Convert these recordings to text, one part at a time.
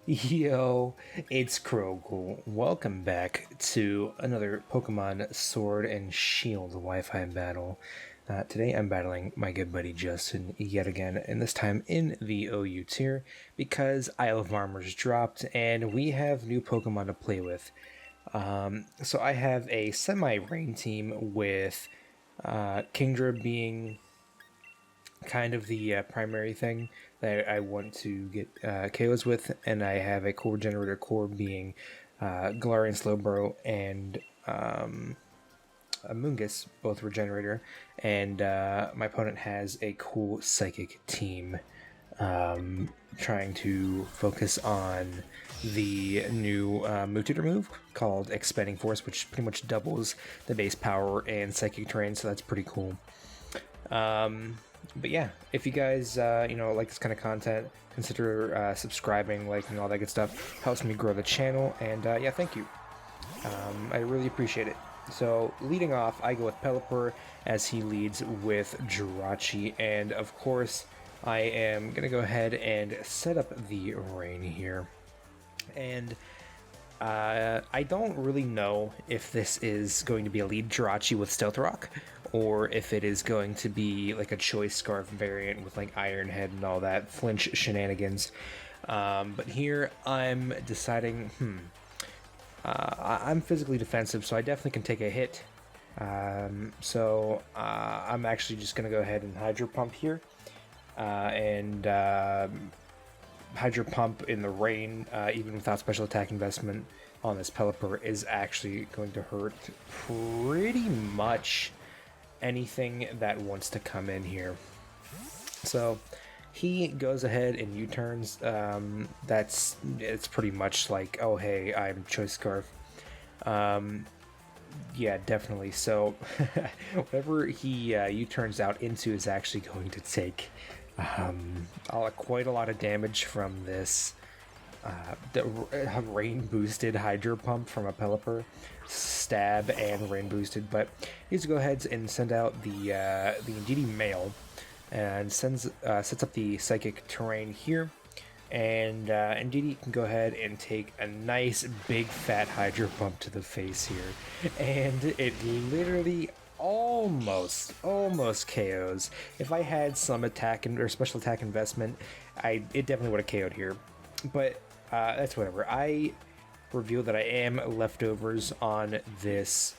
Yo, it's Krogel. Welcome back to another Pokemon Sword and Shield Wi-Fi battle. Today I'm battling my good buddy Justin yet again, and this time in the OU tier because Isle of Armor's dropped and we have new Pokemon to play with. So I have a semi-rain team with Kingdra being kind of the primary thing that I want to get KOs with, and I have a core generator core being Galarian Slowbro and a Mungus, both regenerator, and my opponent has a cool psychic team trying to focus on the new Mutator move called Expanding Force, which pretty much doubles the base power and psychic terrain, so that's pretty cool. But yeah, if you guys like this kind of content, consider subscribing, liking, all that good stuff. Helps me grow the channel, and yeah, thank you. I really appreciate it. So leading off, I go with Pelipper as he leads with Jirachi, and of course I am gonna go ahead and set up the rain here. And I don't really know if this is going to be a lead Jirachi with Stealth Rock, or if it is going to be like a Choice Scarf variant with like Iron Head and all that flinch shenanigans. But here I'm deciding, I'm physically defensive, so I definitely can take a hit. So I'm actually just going to go ahead and Hydro Pump here. And Hydro Pump in the rain, even without special attack investment on this Pelipper, is actually going to hurt pretty much anything that wants to come in here. So he goes ahead and U-turns. It's pretty much like, oh hey, I'm Choice Scarf. Yeah, definitely. So whatever he U-turns out into is actually going to take quite a lot of damage from this rain boosted Hydro Pump from a Pelipper, stab and rain boosted. But he's to go ahead and send out the Indeedee Mail and sets up the Psychic Terrain here. And Indeedee can go ahead and take a nice big fat Hydro Pump to the face here, and it literally almost KOs. If I had some attack or special attack investment, it definitely would have KO'd here. But that's whatever. I reveal that I am leftovers on this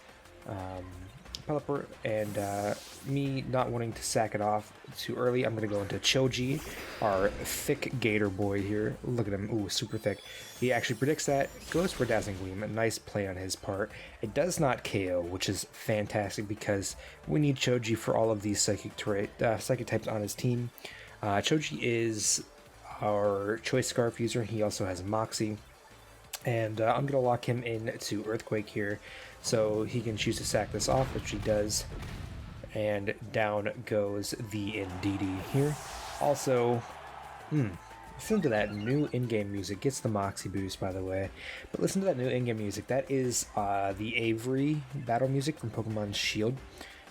Pelipper, and me not wanting to sack it off too early, I'm going to go into Choji, our thick gator boy here. Look at him. Ooh, super thick. He actually predicts that, goes for Dazzling Gleam. A nice play on his part. It does not KO, which is fantastic because we need Choji for all of these psychic types on his team. Choji is our Choice Scarf user. He also has Moxie. And I'm going to lock him into Earthquake here so he can choose to sack this off, which he does. And down goes the Indeedee here. Also, listen to that new in-game music. Gets the Moxie boost, by the way. But listen to that new in-game music. That is the Avery battle music from Pokemon Shield.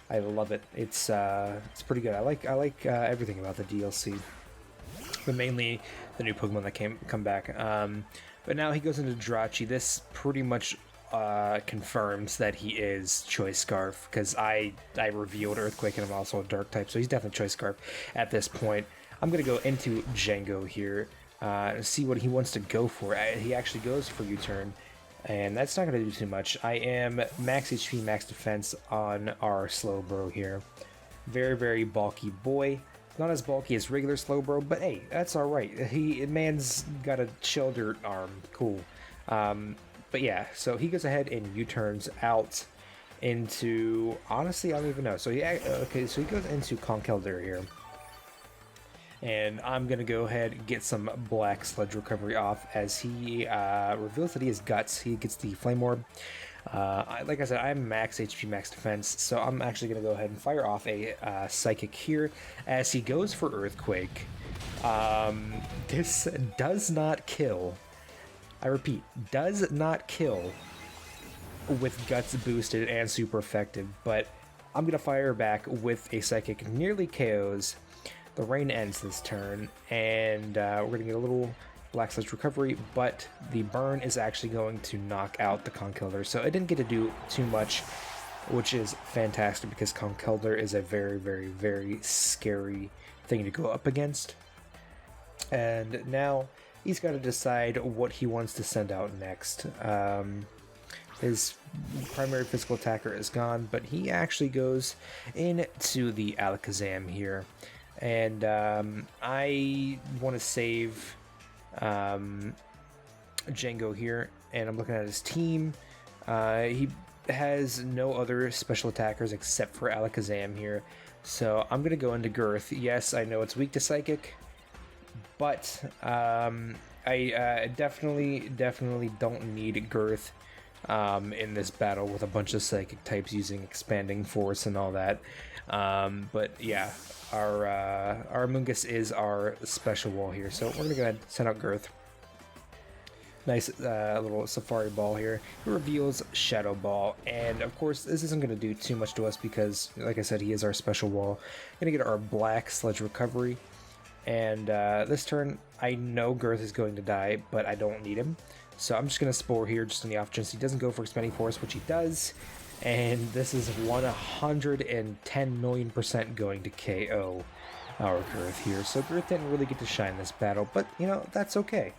I love it. It's pretty good. I like everything about the DLC. But mainly the new Pokemon that come back. But now he goes into Jirachi. This pretty much confirms that he is Choice Scarf, because I revealed Earthquake and I'm also a Dark type, so he's definitely Choice Scarf at this point. I'm going to go into Django here and see what he wants to go for. He actually goes for U-turn, and that's not going to do too much. I am max HP, max defense on our Slowbro here. Very, very bulky boy. Not as bulky as regular Slowbro, but hey, that's alright. Man's got a shoulder arm. Cool. But yeah, so he goes ahead and U-turns out into... Honestly, I don't even know. So he goes into Conkeldurr here. And I'm going to go ahead and get some Black Sludge Recovery off as he reveals that he has Guts. He gets the Flame Orb. Like I said, I'm max HP, max defense, so I'm actually going to go ahead and fire off a Psychic here as he goes for Earthquake. This does not kill. I repeat, does not kill with Guts boosted and super effective, but I'm going to fire back with a Psychic, nearly KOs. The rain ends this turn, and we're going to get a little Black Sledge Recovery, but the burn is actually going to knock out the Conkeldurr, so it didn't get to do too much, which is fantastic because Conkeldurr is a very, very, very scary thing to go up against. And now he's got to decide what he wants to send out next. His primary physical attacker is gone, but he actually goes into the Alakazam here. And I want to save Django here, and I'm looking at his team. He has no other special attackers except for Alakazam here, so I'm gonna go into Girth. Yes, I know it's weak to Psychic, but I definitely don't need Girth in this battle with a bunch of Psychic types using Expanding Force and all that. But yeah, our Mungus is our special wall here, so we're gonna go ahead and send out Girth. Nice little Safari Ball here. It reveals Shadow Ball, and of course this isn't going to do too much to us because, like I said, he is our special wall. Going to get our Black Sledge Recovery, and this turn I know Girth is going to die, but I don't need him. So I'm just going to Spore here just on the off chance he doesn't go for Expanding Force, which he does, and this is 110 million% going to KO our Girth here. So Girth didn't really get to shine this battle, but you know, that's okay.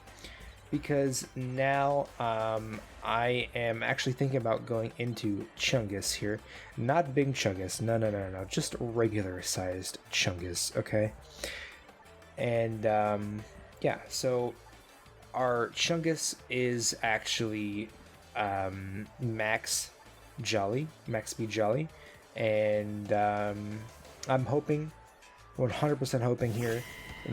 Because now I am actually thinking about going into Chungus here. Not Big Chungus, no, just regular sized Chungus, okay? And yeah, so our Chungus is actually max speed Jolly, and I'm hoping, 100% hoping here,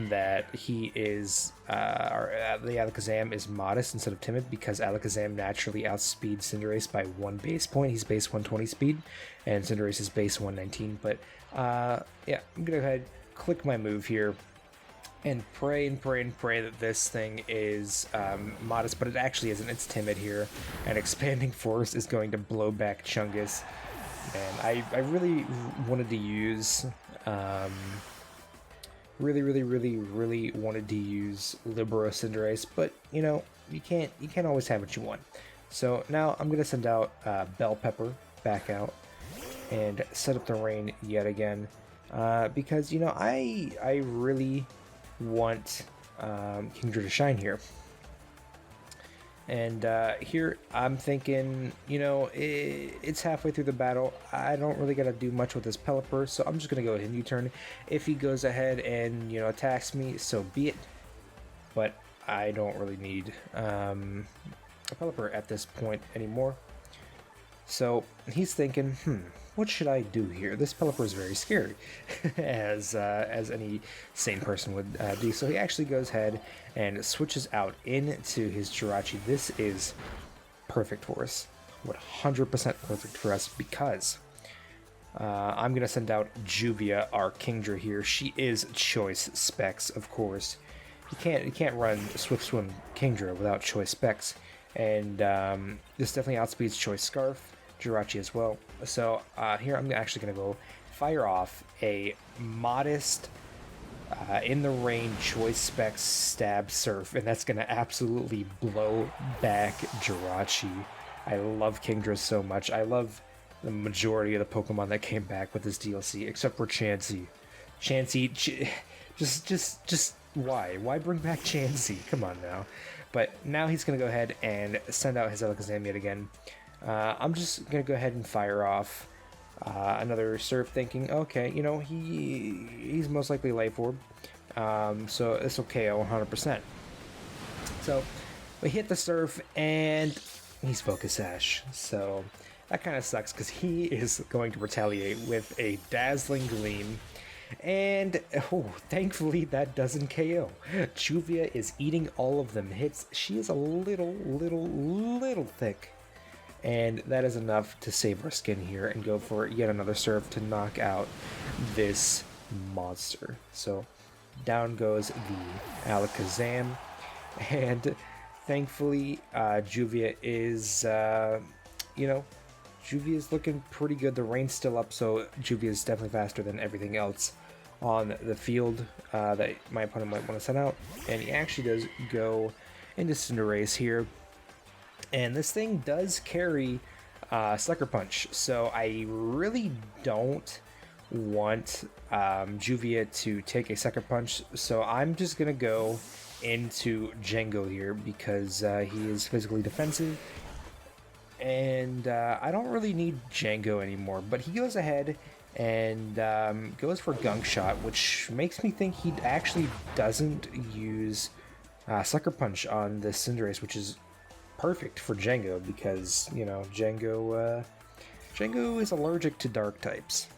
that he is the Alakazam is modest instead of timid, because Alakazam naturally outspeeds Cinderace by 1 base point. He's base 120 speed, and Cinderace is base 119. But yeah, I'm gonna go ahead, click my move here, and pray that this thing is modest, but it actually isn't. It's timid here, and Expanding Force is going to blow back Chungus. And I really wanted to use really wanted to use Libero Cinderace, but you know, you can't always have what you want. So now I'm gonna send out Bell Pepper back out and set up the rain yet again, because you know, I really want Kingdra to shine here. And here I'm thinking, you know, it's halfway through the battle. I don't really gotta do much with this Pelipper, so I'm just gonna go ahead and U-turn. If he goes ahead and, you know, attacks me, so be it. But I don't really need a Pelipper at this point anymore. So he's thinking, what should I do here? This Pelipper is very scary, as any sane person would do. So he actually goes ahead and switches out into his Jirachi. This is perfect for us, 100% perfect for us, because I'm gonna send out Juvia, our Kingdra here. She is Choice Specs, of course. You can't run Swift Swim Kingdra without Choice Specs, and this definitely outspeeds Choice Scarf. Jirachi as well. So here I'm actually going to go fire off a modest in the rain Choice Specs Stab Surf, and that's going to absolutely blow back Jirachi. I love Kingdra so much. I love the majority of the Pokemon that came back with this DLC, except for Chansey. Just why? Why bring back Chansey? Come on now. But now he's going to go ahead and send out his Alakazam yet again. I'm just going to go ahead and fire off another Surf, thinking, okay, you know, he's most likely Life Orb, so this will KO 100%. So we hit the Surf, and he's Focus Sash, so that kind of sucks, because he is going to retaliate with a Dazzling Gleam, and thankfully that doesn't KO. Juvia is eating all of them hits. She is a little thick. And that is enough to save our skin here and go for yet another Surf to knock out this monster. So down goes the Alakazam, and thankfully Juvia is, you know, Juvia is looking pretty good. The rain's still up, so Juvia is definitely faster than everything else on the field that my opponent might want to send out, and he actually does go into Cinderace here, and this thing does carry Sucker Punch, so I really don't want Juvia to take a Sucker Punch, so I'm just gonna go into Django here because he is physically defensive, and I don't really need Django anymore, but he goes ahead and goes for Gunk Shot, which makes me think he actually doesn't use Sucker Punch on this Cinderace, which is perfect for Django because, you know, Django is allergic to dark types.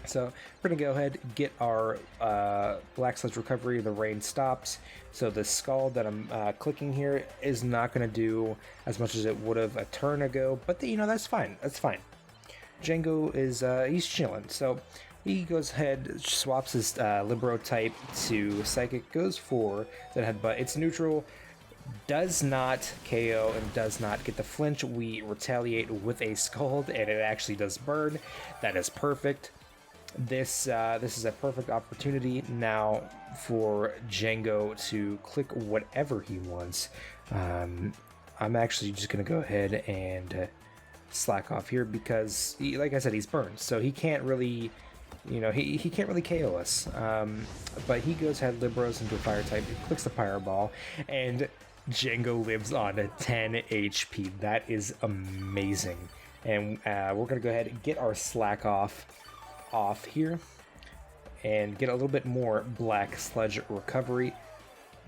So we're gonna go ahead and get our Black Sludge Recovery. The rain stops, so the Scald that I'm clicking here is not gonna do as much as it would have a turn ago, but you know, that's fine. That's fine. Django is he's chilling, so he goes ahead, swaps his Libero type to Psychic, goes for the Headbutt. It's neutral, does not KO, and does not get the flinch. We retaliate with a Scald, and it actually does burn. That is perfect. This is a perfect opportunity now for Django to click whatever he wants. I'm actually just gonna go ahead and slack off here because, like I said, he's burned, so he can't really, you know, he can't really KO us. But he goes ahead, Liberos into a fire type, clicks the Fireball, and Django lives on a 10 HP. That is amazing. And we're gonna go ahead and get our slack off here and get a little bit more Black Sludge Recovery.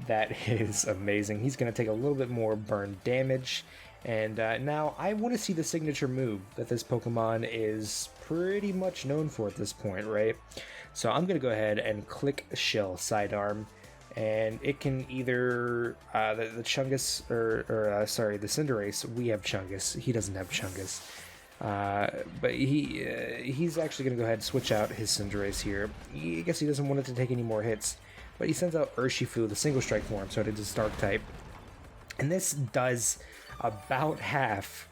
That is amazing. He's going to take a little bit more burn damage, and now I want to see the signature move that this Pokemon is pretty much known for at this point, right? So I'm going to go ahead and click Shell Sidearm, and it can either the Chungus or sorry, the Cinderace. We have Chungus, he doesn't have Chungus. But he's actually going to go ahead and switch out his Cinderace here. I guess he doesn't want it to take any more hits, but he sends out Urshifu, the single strike form, so it is Dark type. And this does about half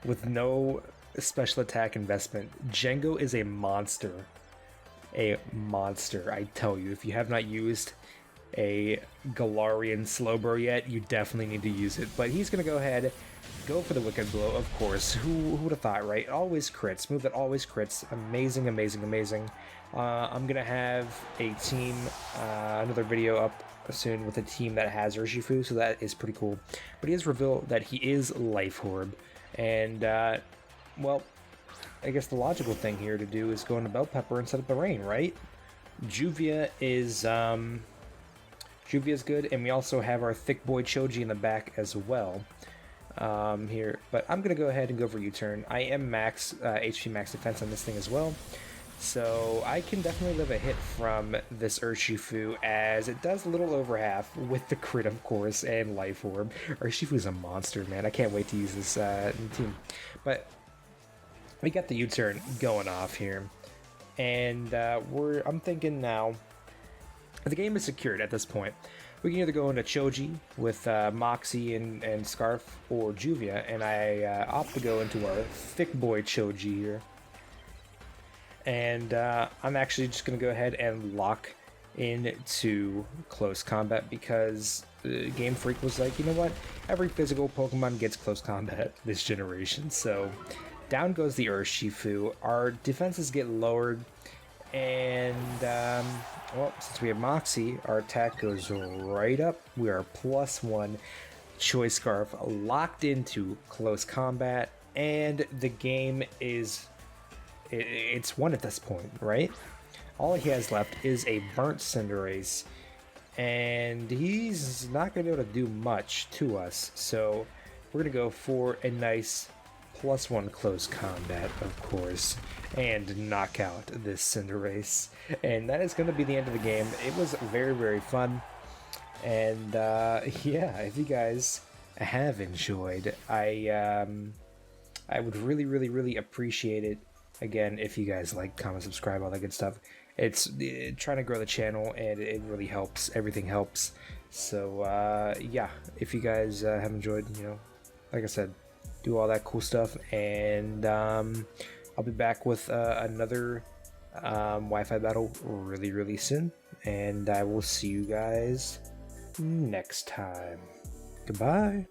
with no special attack investment. Django is a monster. A monster, I tell you. If you have not used a Galarian Slowbro yet, you definitely need to use it. But he's going to go ahead, go for the Wicked Blow, of course. Who would have thought, right? Always crits. Move that always crits. Amazing, amazing, amazing. I'm going to have a team, another video up soon with a team that has Urshifu, so that is pretty cool. But he has revealed that he is Life Orb. And, well, I guess the logical thing here to do is go into Bell Pepper and set up the rain, right? Juvia is good, and we also have our Thick Boy Choji in the back as well. Here, but I'm gonna go ahead and go for U-turn. I am max HP max defense on this thing as well, so I can definitely live a hit from this Urshifu, as it does a little over half with the crit, of course, and Life Orb. Urshifu's a monster, man. I can't wait to use this in the team. But we got the U-turn going off here, and I'm thinking now the game is secured at this point. We can either go into Choji with Moxie and Scarf, or Juvia, and I opt to go into our Thick Boy Choji here. And I'm actually just going to go ahead and lock into close combat because Game Freak was like, you know what? Every physical Pokemon gets close combat this generation. So down goes the Urshifu. Our defenses get lowered. And, well, since we have Moxie, our attack goes right up. We are +1. Choice Scarf locked into close combat. And the game is... it's won at this point, right? All he has left is a burnt Cinderace. And he's not going to be able to do much to us. So we're going to go for a nice +1 close combat, of course, and knock out this Cinderace. And that is going to be the end of the game. It was very, very fun. And yeah, if you guys have enjoyed, I would really, really, really appreciate it. Again, if you guys like, comment, subscribe, all that good stuff. It's trying to grow the channel, and it really helps. Everything helps. So yeah, if you guys have enjoyed, you know, like I said, do all that cool stuff, and I'll be back with another Wi-Fi battle really soon, and I will see you guys next time. Goodbye.